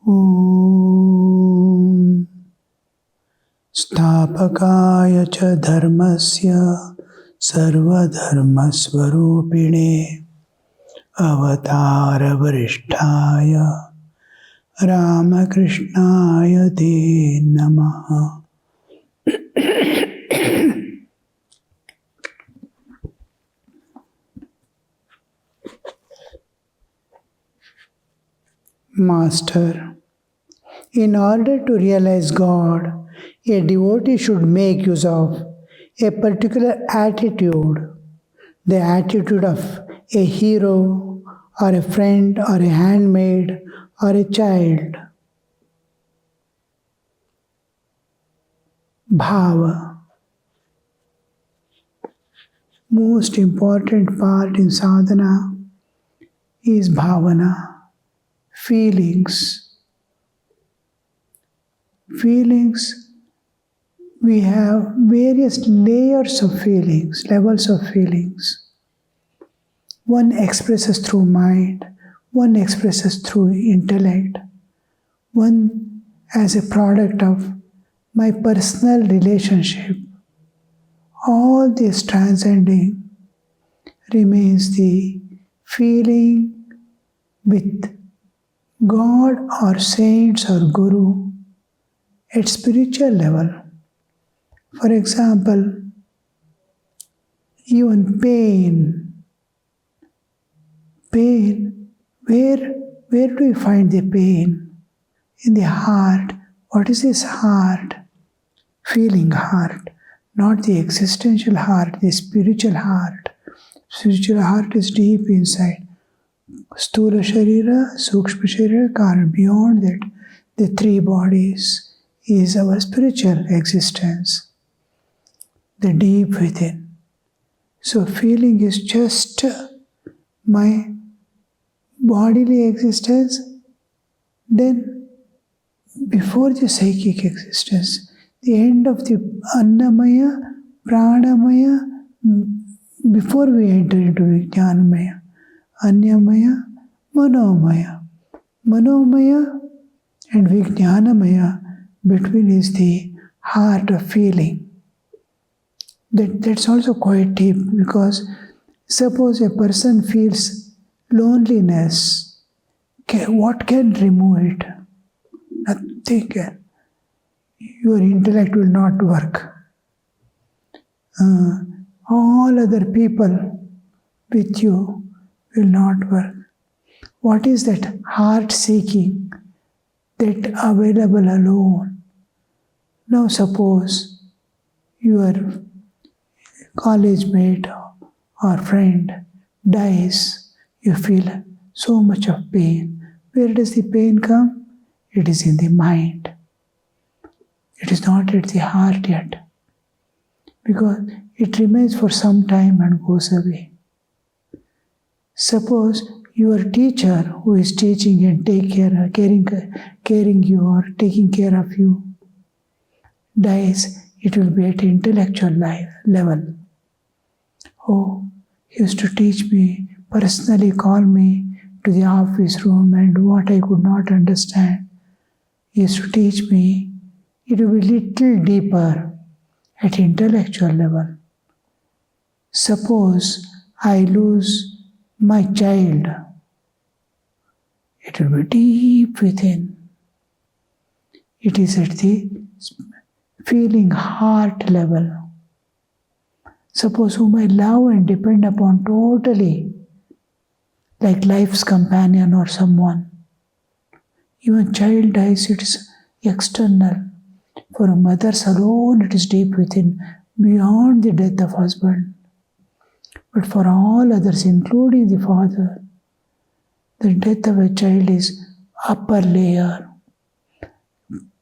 Om Sthapakaya cha dharmasya sarvadharmasvarupine avatara varishtaya Ramakrishnaya te namaha. Master, in order to realize God, a devotee should make use of a particular attitude, the attitude of a hero, or a friend, or a handmaid, or a child. Bhava. Most important part in sadhana is bhavana. Feelings. Feelings, we have various layers of feelings, levels of feelings. One expresses through mind, one expresses through intellect, one as a product of my personal relationship. All this transcending remains the feeling with God or saints or Guru at spiritual level. For example, even pain, where do we find the pain? In the heart. What is this heart? Feeling heart, not the existential heart, the spiritual heart. Spiritual heart is deep inside. Sthula Sharira, Sukshma Sharira, Karana. Beyond that, the three bodies is our spiritual existence, the deep within. So feeling is just my bodily existence, then before the psychic existence, the end of the Annamaya, Pranamaya, before we enter into Vijnanamaya, Anyamaya, Manomaya. Manomaya and Vijnanamaya, between is the heart of feeling. That's also quite deep, because suppose a person feels loneliness, what can remove it? Nothing can. Your intellect will not work. All other people with you will not work. What is that heart seeking, that available alone? Now suppose your college mate or friend dies, you feel so much of pain. Where does the pain come? It is in the mind. It is not at the heart yet, because it remains for some time and goes away. Suppose your teacher who is teaching and caring you or taking care of you dies, it will be at intellectual level. Oh, he used to teach me, personally call me to the office room, and what I could not understand, he used to teach me. It will be little deeper at intellectual level. Suppose I lose my child, it will be deep within. It is at the feeling heart level. Suppose whom I love and depend upon totally, like life's companion or someone. Even child dies, it is external. For a mother's alone, it is deep within, beyond the death of husband. But for all others, including the father, the death of a child is upper layer.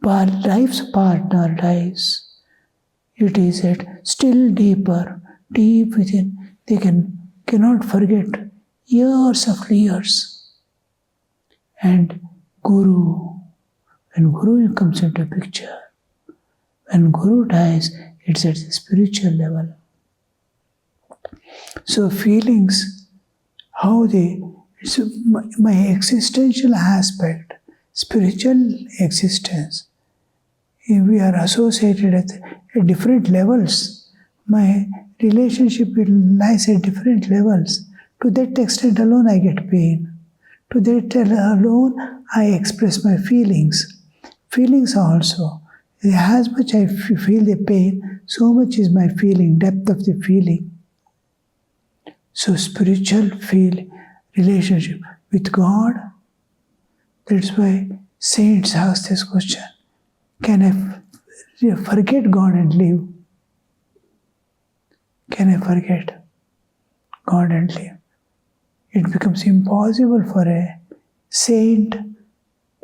Life's partner dies. It is at still deeper, deep within. They cannot forget years after years. And Guru, when Guru comes into picture, when Guru dies, it's at the spiritual level. So feelings, it's my existential aspect, spiritual existence. We are associated at different levels. My relationship lies at different levels. To that extent alone I get pain. To that alone I express my feelings. Feelings also. As much I feel the pain, so much is my feeling, depth of the feeling. So spiritual relationship with God, that's why saints ask this question. Can I forget God and live? Can I forget God and live? It becomes impossible for a saint,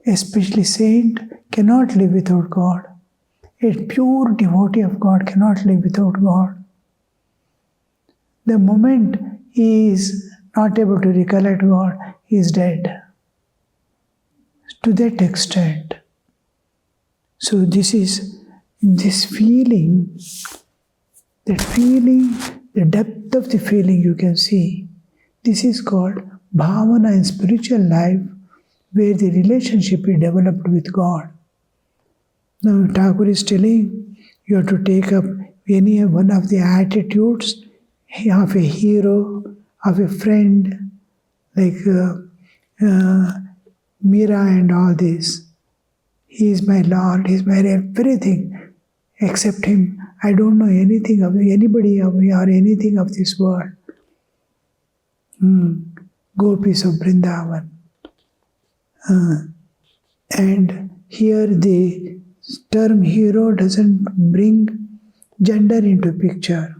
especially saint, cannot live without God. A pure devotee of God cannot live without God. The moment he is not able to recollect God, he is dead. To that extent. So this feeling, the depth of the feeling you can see. This is called bhavana in spiritual life, where the relationship is developed with God. Now Thakur is telling you have to take up any one of the attitudes of a hero, of a friend, like Mira and all this. He is my Lord, He is my everything. Except Him, I don't know anything of anybody or anything of this world. Gopis of Vrindavan. And here the term hero doesn't bring gender into picture.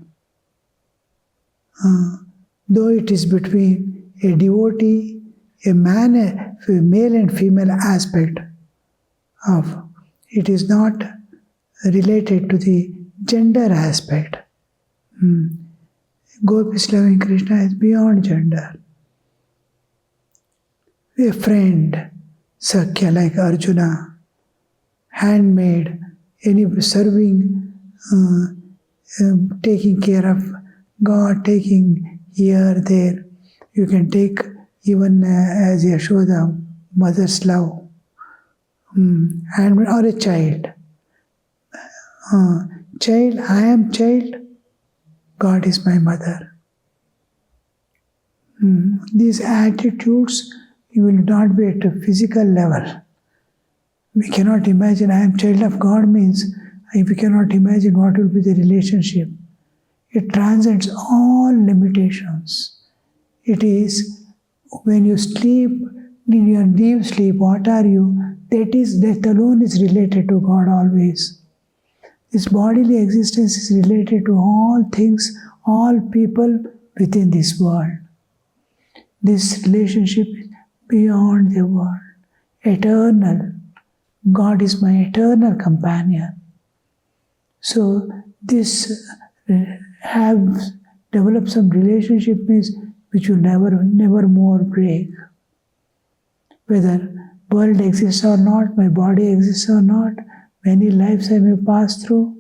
Though it is between a devotee, a male and female aspect of, it is not related to the gender aspect. Gopis loving Krishna is beyond gender. A friend, Sakhya like Arjuna, handmaid, any serving, taking care of God, taking here, there. You can take even as Yashoda, mother's love, or a child. Child, I am child, God is my mother. These attitudes, you will not be at a physical level. We cannot imagine I am child of God means we cannot imagine what will be the relationship. It transcends all limitations. It is when you sleep, in your deep sleep, what are you? That alone is related to God always. This bodily existence is related to all things, all people within this world. This relationship is beyond the world, eternal. God is my eternal companion. So this have developed some relationship means which will never more break. Whether world exists or not, my body exists or not, many lives I may pass through,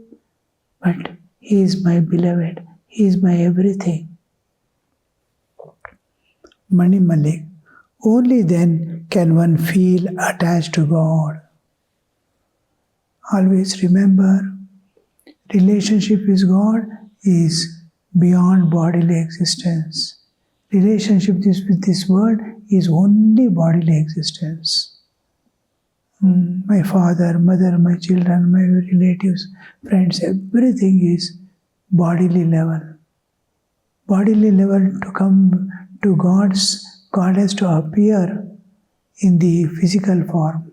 but He is my beloved. He is my everything. Mani Malik. Only then can one feel attached to God. Always remember, relationship with God is beyond bodily existence. Relationship with this world is only bodily existence. My father, mother, my children, my relatives, friends, everything is bodily level. Bodily level to come to God has to appear in the physical form.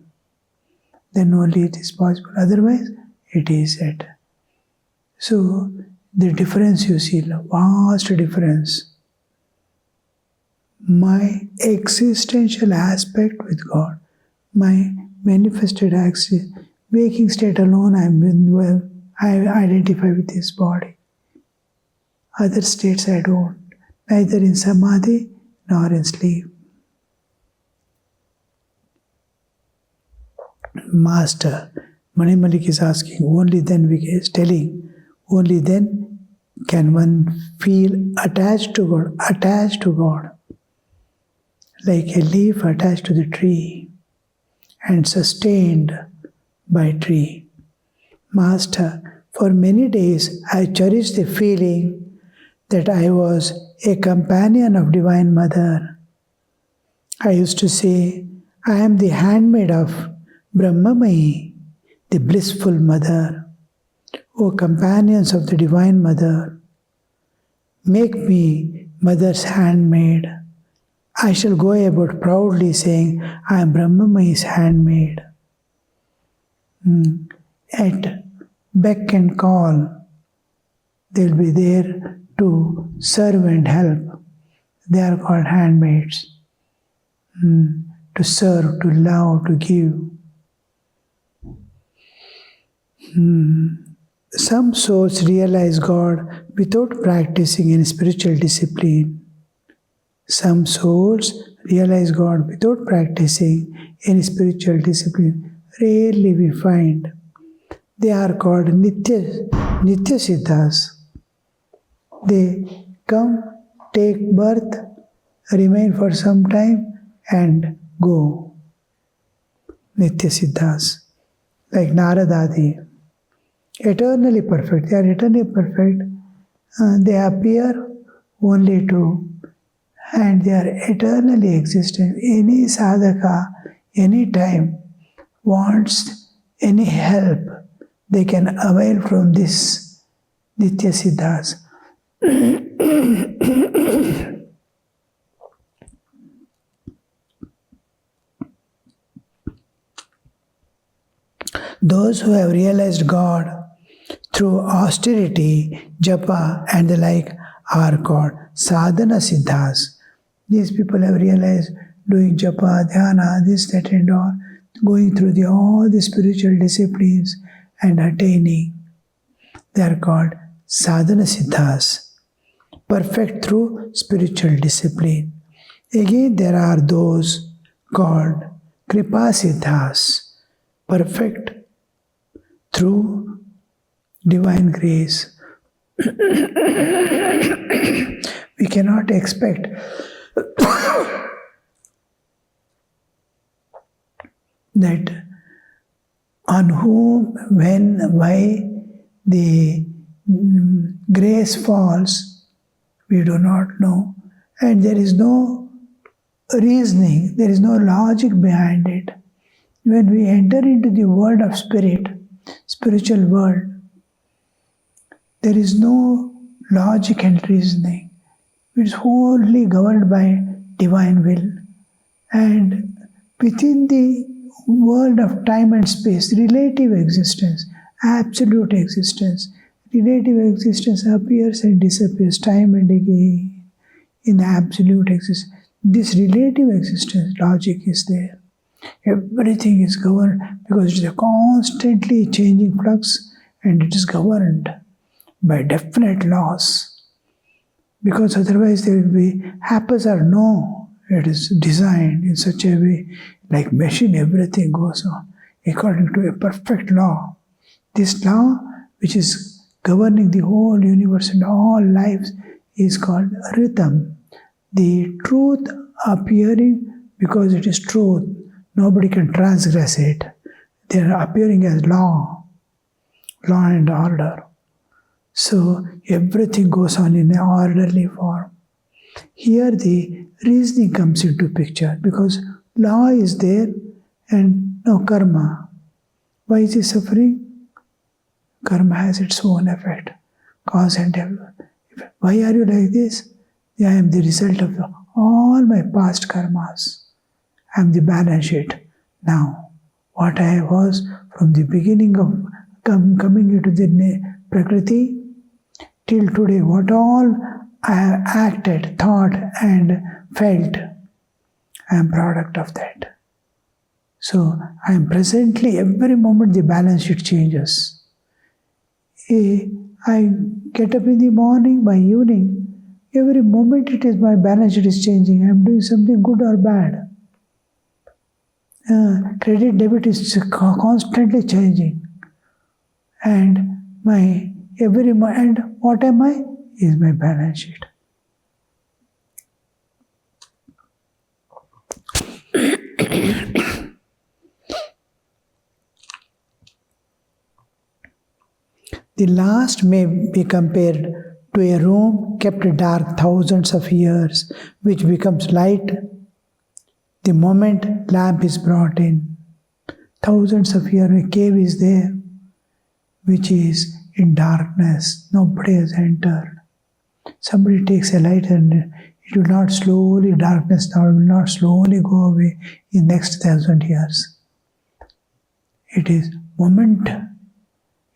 Then only it is possible. Otherwise, it is it. So, the difference you see, vast difference. My existential aspect with God, my manifested waking state alone, I identify with this body. Other states I don't, neither in samadhi nor in sleep. Master, Mani Malik is asking, only then can one feel attached to God, like a leaf attached to the tree. and sustained by tree. Master, for many days I cherished the feeling that I was a companion of Divine Mother. I used to say, I am the handmaid of Brahmamayi, the blissful Mother. O companions of the Divine Mother, make me Mother's handmaid. I shall go about proudly saying, I am Brahmamayi's handmaid. At beck and call, they will be there to serve and help. They are called handmaids. To serve, to love, to give. Some souls realize God without practicing any spiritual discipline. Some souls realize God without practicing any spiritual discipline. Rarely we find. They are called Nitya Siddhas. They come, take birth, remain for some time and go. Nitya Siddhas. Like Naradadi. Eternally perfect. They are eternally perfect. They appear only to, and they are eternally existent. Any sadhaka, any time, wants any help, they can avail from this Nitya Siddhas. Those who have realized God through austerity, japa and the like are called sadhana siddhas. These people have realized doing japa, dhyana, this, that and all, going through all the spiritual disciplines and attaining. They are called sadhana siddhas, perfect through spiritual discipline. Again, there are those called kripa siddhas, perfect through divine grace. We cannot expect that on whom, when, why the grace falls, we do not know. And there is no reasoning, there is no logic behind it. When we enter into the world of spirit, spiritual world, there is no logic and reasoning. It is wholly governed by divine will. And within the world of time and space, relative existence, absolute existence, relative existence appears and disappears time and again in the absolute existence. This relative existence logic is there. Everything is governed because it is a constantly changing flux and it is governed by definite laws. Because otherwise there will be happens or no. It is designed in such a way, like machine, everything goes on according to a perfect law. This law, which is governing the whole universe and all lives, is called rhythm. The truth appearing because it is truth. Nobody can transgress it. They are appearing as law and order. So everything goes on in an orderly form. Here the reasoning comes into picture because law is there and no karma. Why is he suffering? Karma has its own effect, cause and effect. Why are you like this? I am the result of all my past karmas. I am the balance sheet. Now, what I was from the beginning of coming into the Prakriti till today, what all I have acted, thought and felt, I am product of that. So, I am presently, every moment the balance sheet changes. I get up in the morning, by evening, every moment it is my balance sheet is changing. I am doing something good or bad. Credit debit is constantly changing, and my and what am I is my balance sheet. The last may be compared to a room kept dark thousands of years, which becomes light the moment lamp is brought in. Thousands of years, a cave is there, which is in darkness. Nobody has entered. Somebody takes a light and it will not slowly, darkness now will not slowly go away in next 1,000 years. It is moment.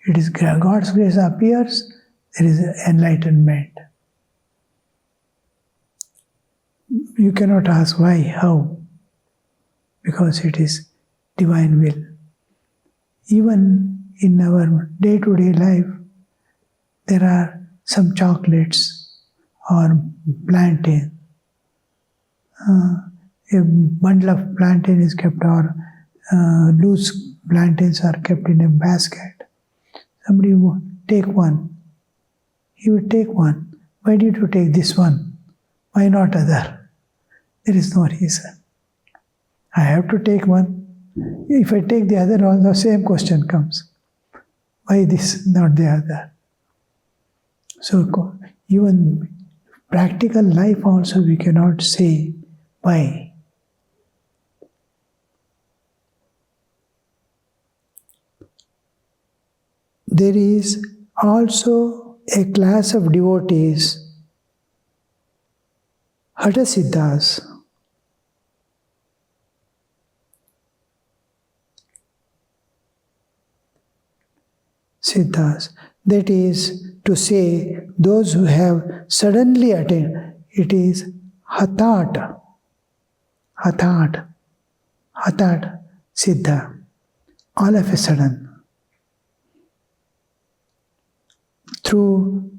It is God's grace appears, there is enlightenment. You cannot ask why, how, because it is divine will. Even in our day-to-day life, there are some chocolates or plantain. A bundle of plantain is kept, or loose plantains are kept in a basket. Somebody will take one. He will take one. Why did you take this one? Why not other? There is no reason. I have to take one. If I take the other one, the same question comes. Why this, not the other? So even practical life also we cannot say why. There is also a class of devotees, Hatasiddhas. Siddhas. That is to say, those who have suddenly attained, it is Hatat, Siddha, all of a sudden. Through,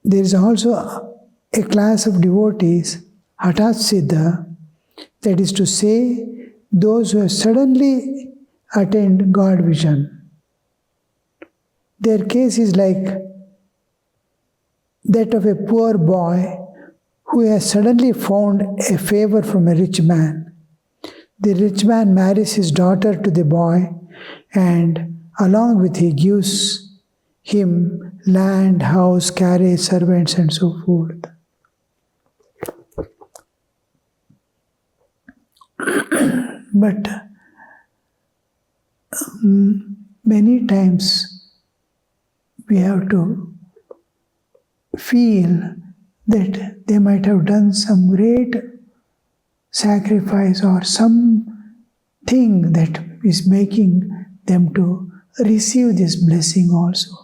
there is also a class of devotees, Hatat Siddha, that is to say, those who have suddenly attained God vision. Their case is like that of a poor boy who has suddenly found a favor from a rich man. The rich man marries his daughter to the boy, and along with he gives him land, house, carriage, servants, and so forth. But many times we have to feel that they might have done some great sacrifice or something that is making them to receive this blessing also.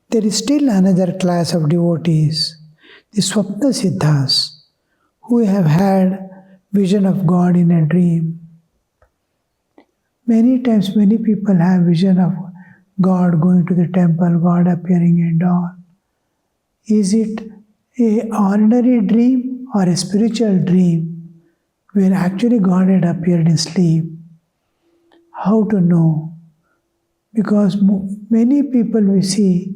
There is still another class of devotees, the Swapna Siddhas, who have had vision of God in a dream. Many times, many people have vision of God going to the temple, God appearing and all. Is it an ordinary dream or a spiritual dream where actually God had appeared in sleep? How to know? Because many people we see,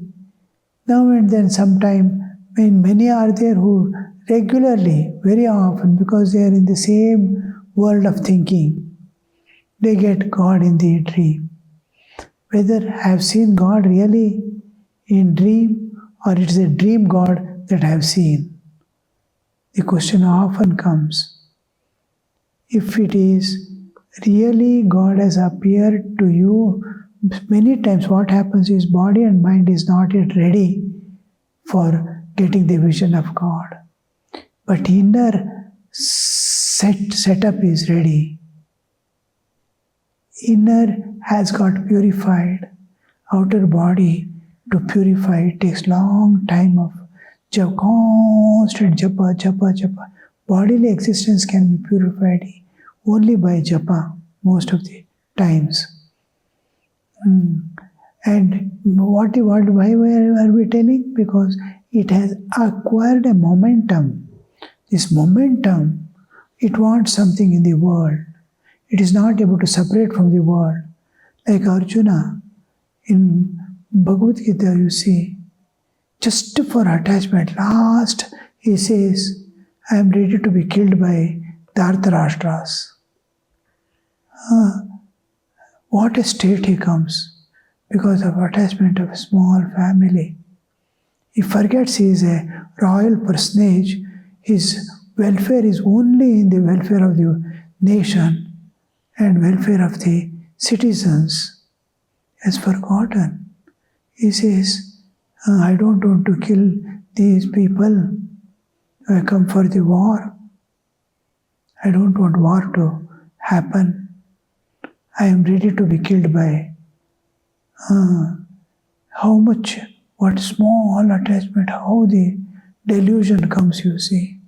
now and then sometime, many are there who regularly, very often, because they are in the same world of thinking, they get God in the dream. Whether I have seen God really in dream or it is a dream God that I have seen. The question often comes, if it is really God has appeared to you, many times what happens is body and mind is not yet ready for getting the vision of God. But inner setup is ready. Inner has got purified. Outer body to purify it takes long time of constant japa. Bodily existence can be purified only by japa most of the times. And why are we telling? Because it has acquired a momentum. This momentum, it wants something in the world. It is not able to separate from the world. Like Arjuna, in Bhagavad Gita you see, just for attachment. Last, he says, I am ready to be killed by the Dhartarashtras. What a state he comes because of attachment of a small family. He forgets he is a royal personage. His welfare is only in the welfare of the nation and welfare of the citizens. He has forgotten. He says, I don't want to kill these people. I come for the war. I don't want war to happen. I am ready to be killed by how much, what small attachment, how the delusion comes, you see.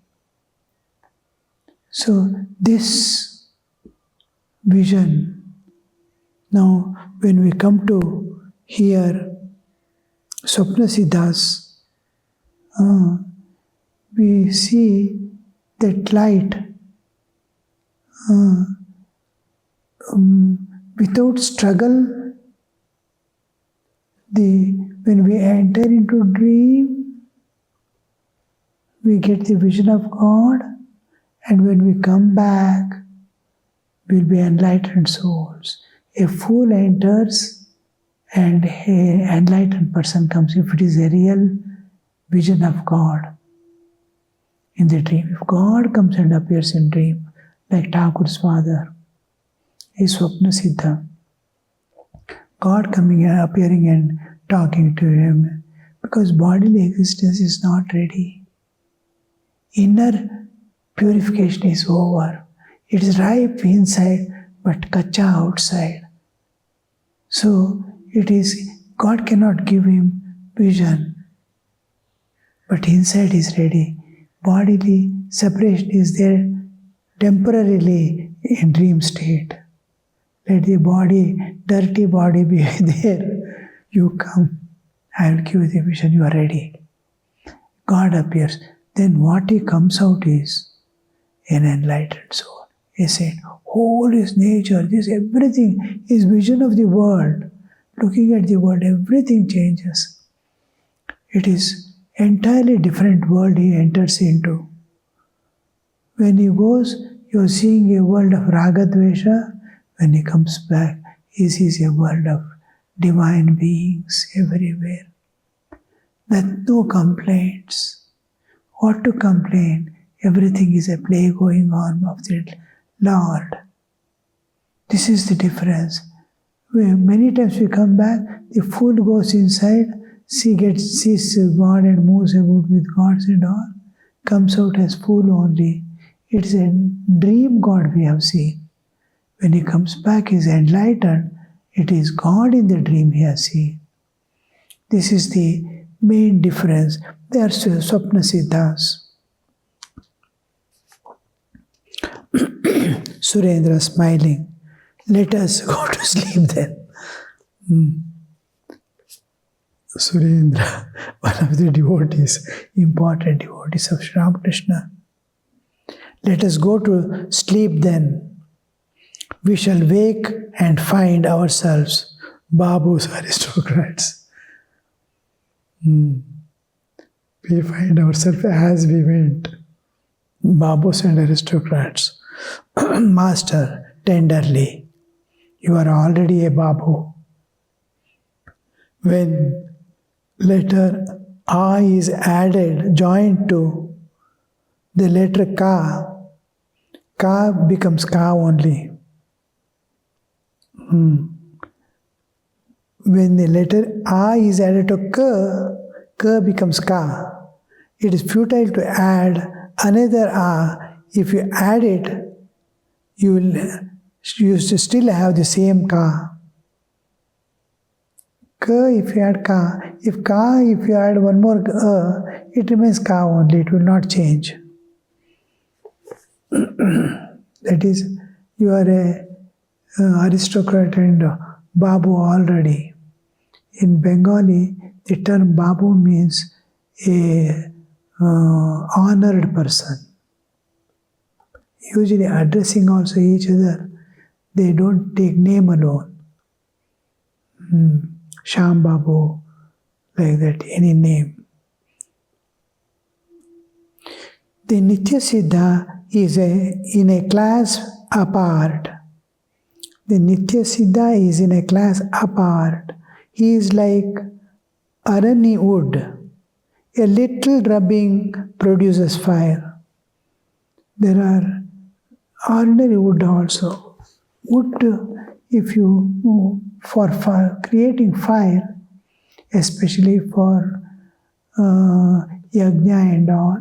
So this vision, now when we come to hear Swapnasiddhas, we see that light without struggle. When we enter into dream, we get the vision of God, and when we come back, we'll be enlightened souls. A fool enters and an enlightened person comes if it is a real vision of God in the dream. If God comes and appears in dream, like Thakur's father, is Swapnasiddha. God coming and appearing and talking to him, because bodily existence is not ready. Inner purification is over. It is ripe inside, but kacha outside. So it is, God cannot give him vision, but inside is ready. Bodily separation is there temporarily in dream state. Let the body, dirty body be there. You come, I will give you the vision, you are ready. God appears. Then what he comes out is an enlightened soul. He said, whole is nature, this everything is vision of the world. Looking at the world, everything changes. It is entirely different world he enters into. When he goes, you are seeing a world of Ragadvesha. When he comes back, he sees a world of divine beings everywhere. No complaints. What to complain? Everything is a play going on of the Lord. This is the difference. Many times we come back, the fool goes inside, sees God and moves about with gods and all, comes out as fool only. It's a dream God we have seen. When he comes back, he is enlightened. It is God in the dream he has seen. This is the main difference. They are Swapnasiddhas. Surendra smiling. Let us go to sleep then. Surendra, one of the devotees, important devotees of Sri Ramakrishna. Let us go to sleep then. We shall wake and find ourselves Babu's aristocrats. We find ourselves as we went, Babus and aristocrats. Master, tenderly, you are already a Babu. When letter A is added, joined to the letter Ka becomes Ka only. When the letter A is added to Ka becomes Ka. It is futile to add another A. If you add it, you still have the same Ka. If you add Ka, if you add one more it remains Ka only, it will not change. That is, you are a aristocrat and Babu already. In Bengali, the term Babu means a honored person. Usually addressing also each other, they don't take name alone. Sham Babu, like that, any name. The Nitya Siddha is in a class apart. The Nitya Siddha is in a class apart. He is like arani wood. A little rubbing produces fire. There are ordinary wood also. Wood, if you, for creating fire, especially for yajna and all,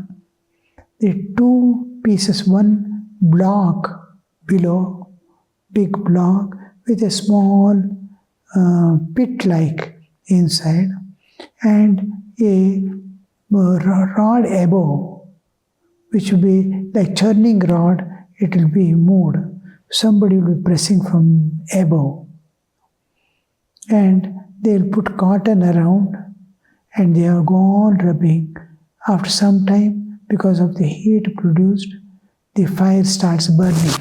the two pieces, one block below, big block with a small pit-like inside, and a rod above, which will be like churning rod, it will be moved. Somebody will be pressing from above. And they'll put cotton around and they are gone rubbing. After some time, because of the heat produced, the fire starts burning.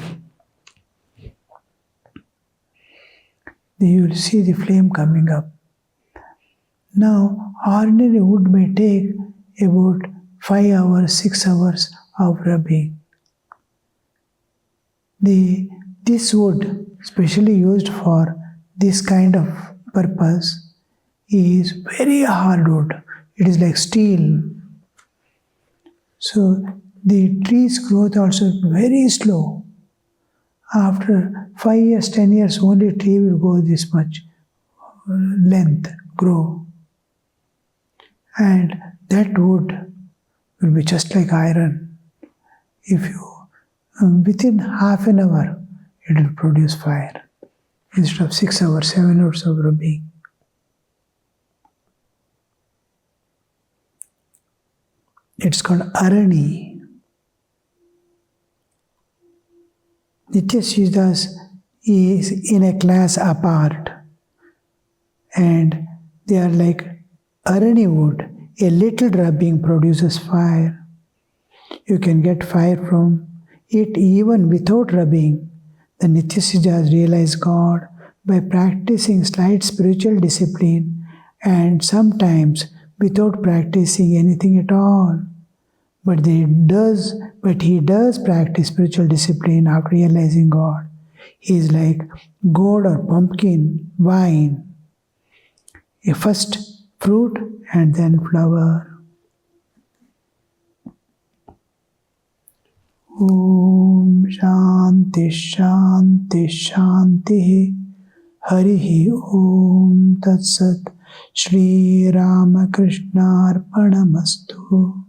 You will see the flame coming up. Now, ordinary wood may take about 5 hours, 6 hours of rubbing. This wood, specially used for this kind of purpose, is very hard wood. It is like steel. So the tree's growth also is very slow. After 5 years, 10 years, only tree will go this much length, grow. And that wood will be just like iron. If you, within half an hour, it will produce fire instead of 6 hours, 7 hours of rubbing. It's called arani. Nitya Siddhas is in a class apart, and they are like arani wood. A little rubbing produces fire. You can get fire from it even without rubbing. The Nitya Siddhas realize God by practicing slight spiritual discipline and sometimes without practicing anything at all. But he does practice spiritual discipline after realizing God. He is like gourd or pumpkin, vine. A first fruit and then flower. Om Shanti Shanti Shanti Harihi Om Tat Sat Shri Ramakrishna Arpanamastu.